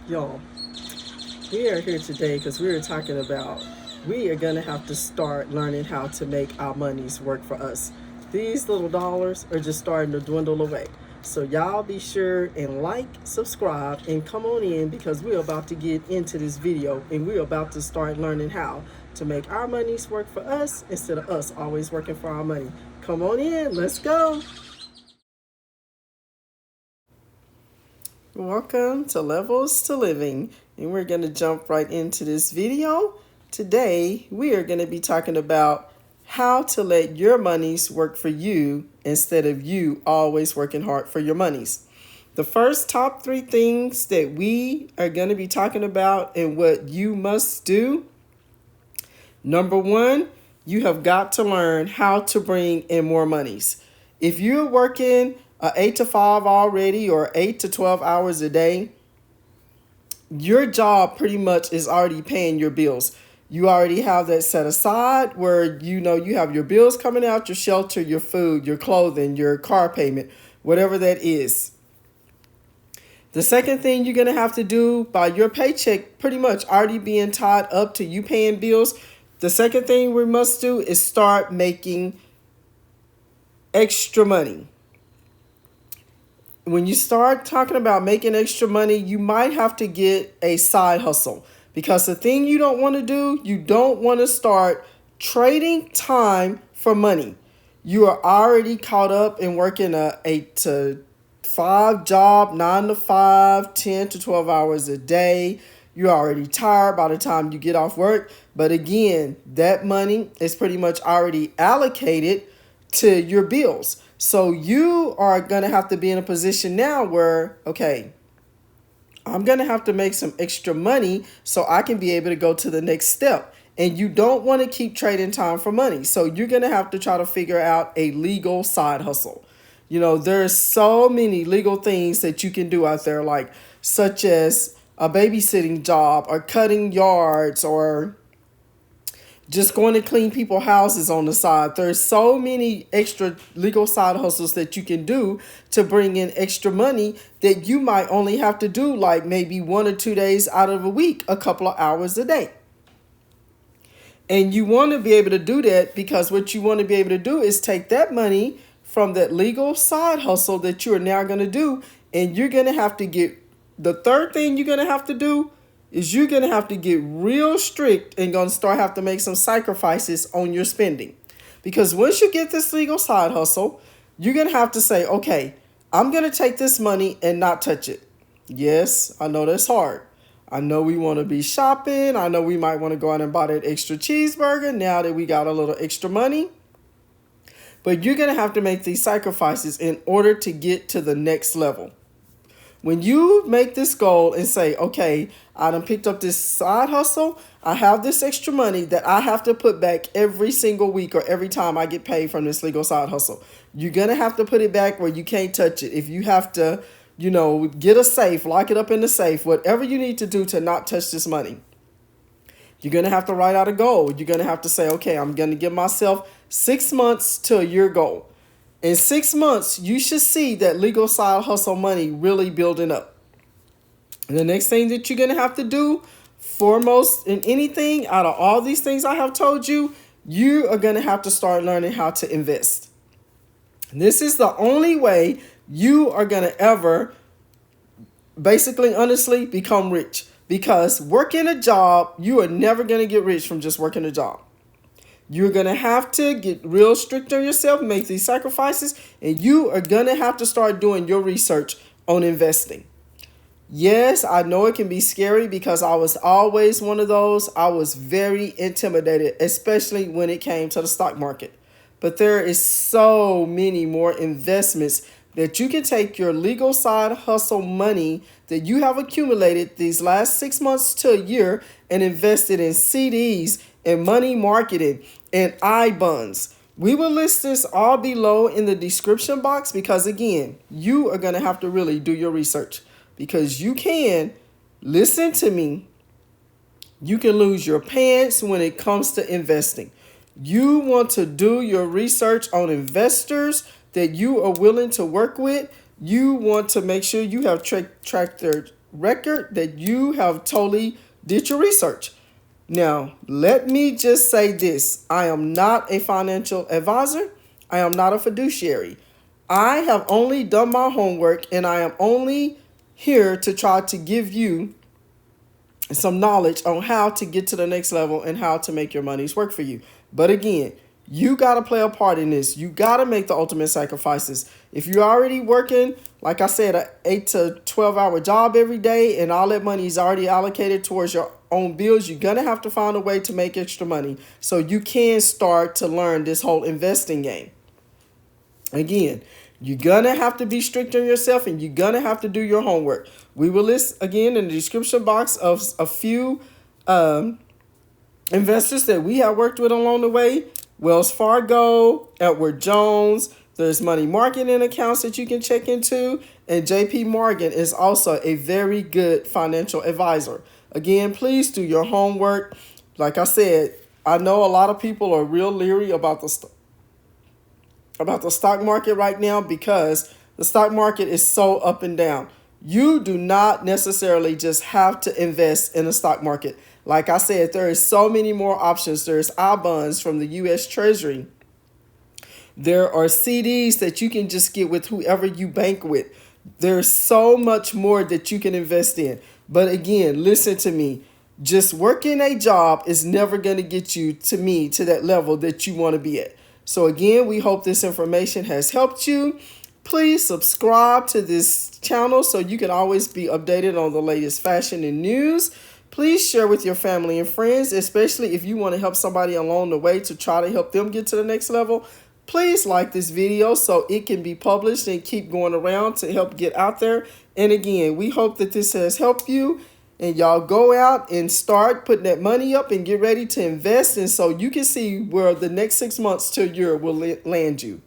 Y'all, we are here today because we are talking about we are going to have to start learning how to make our monies work for us. These little dollars are just starting to dwindle away. So y'all be sure and like, subscribe, and come on in because we're about to get into this video and we're about to start learning how to make our monies work for us instead of us always working for our money. Come on in, let's go. Welcome to Levels to Living, and we're going to jump right into this video. Today, we are going to be talking about how to let your monies work for you instead of you always working hard for your monies. The first top 3 things that we are going to be talking about and what you must do. Number 1, you have got to learn how to bring in more monies. If you're working 8 to 5 already or 8 to 12 hours a day, your job pretty much is already paying your bills. You already have that set aside where you know you have your bills coming out, your shelter, your food, your clothing, your car payment, whatever that is. The second thing you're going to have to do by your paycheck pretty much already being tied up to you paying bills, the second thing we must do is start making extra money. When you start talking about making extra money, you might have to get a side hustle because the thing you don't want to do, you don't want to start trading time for money. You are already caught up in working a 8 to 5 job, 9 to 5, 10 to 12 hours a day. You're already tired by the time you get off work. But again, that money is pretty much already allocated to your bills. So you are going to have to be in a position now where, okay, I'm going to have to make some extra money so I can be able to go to the next step. And you don't want to keep trading time for money. So you're going to have to try to figure out a legal side hustle. You know, there's so many legal things that you can do out there, like such as a babysitting job or cutting yards or just going to clean people's houses on the side. There's so many extra legal side hustles that you can do to bring in extra money that you might only have to do like maybe 1 or 2 days out of a week, a couple of hours a day. And you want to be able to do that because what you want to be able to do is take that money from that legal side hustle that you are now going to do, and you're going to have to get, the third thing you're going to have to do is you're going to have to get real strict and going to start have to make some sacrifices on your spending. Because once you get this legal side hustle, you're going to have to say, okay, I'm going to take this money and not touch it. Yes, I know that's hard. I know we want to be shopping. I know we might want to go out and buy that extra cheeseburger now that we got a little extra money. But you're going to have to make these sacrifices in order to get to the next level. When you make this goal and say, okay, I done picked up this side hustle, I have this extra money that I have to put back every single week or every time I get paid from this legal side hustle. You're going to have to put it back where you can't touch it. If you have to, get a safe, lock it up in the safe, whatever you need to do to not touch this money. You're going to have to write out a goal. You're going to have to say, okay, I'm going to give myself 6 months to a year goal. In 6 months, you should see that legal side hustle money really building up. And the next thing that you're going to have to do, foremost in anything out of all these things I have told you, you are going to have to start learning how to invest. This is the only way you are going to ever, basically, honestly, become rich. Because working a job, you are never going to get rich from just working a job. You're going to have to get real strict on yourself, make these sacrifices, and you are going to have to start doing your research on investing. Yes, I know it can be scary because I was always one of those. I was very intimidated, especially when it came to the stock market. But there is so many more investments that you can take your legal side hustle money that you have accumulated these last 6 months to a year and invest it in CDs and money marketing and I-bonds. We will list this all below in the description box because, again, you are going to have to really do your research because you can, listen to me, you can lose your pants when it comes to investing. You want to do your research on investors that you are willing to work with. You want to make sure you have tracked their record that you have totally did your research. Now, let me just say this. I am not a financial advisor. I am not a fiduciary. I have only done my homework, and I am only here to try to give you some knowledge on how to get to the next level and how to make your monies work for you. But again, you got to play a part in this. You got to make the ultimate sacrifices. If you're already working, like I said, an 8 to 12 hour job every day, and all that money is already allocated towards your own bills, you're going to have to find a way to make extra money so you can start to learn this whole investing game. Again, you're going to have to be strict on yourself, and you're going to have to do your homework. We will list, again, in the description box of a few investors that we have worked with along the way. Wells Fargo, Edward Jones, there's money marketing accounts that you can check into, and JP Morgan is also a very good financial advisor. Again, please do your homework. Like I said, I know a lot of people are real leery about the stock market right now because the stock market is so up and down. You do not necessarily just have to invest in the stock market. Like I said, there is so many more options. There's I-bonds from the U.S. Treasury. There are CDs that you can just get with whoever you bank with. There's so much more that you can invest in. But again, listen to me. Just working a job is never going to get you to that level that you want to be at. So again, we hope this information has helped you. Please subscribe to this channel so you can always be updated on the latest fashion and news. Please share with your family and friends, especially if you want to help somebody along the way to try to help them get to the next level. Please like this video so it can be published and keep going around to help get out there. And again, we hope that this has helped you, and y'all go out and start putting that money up and get ready to invest, and so you can see where the next 6 months to a year will land you.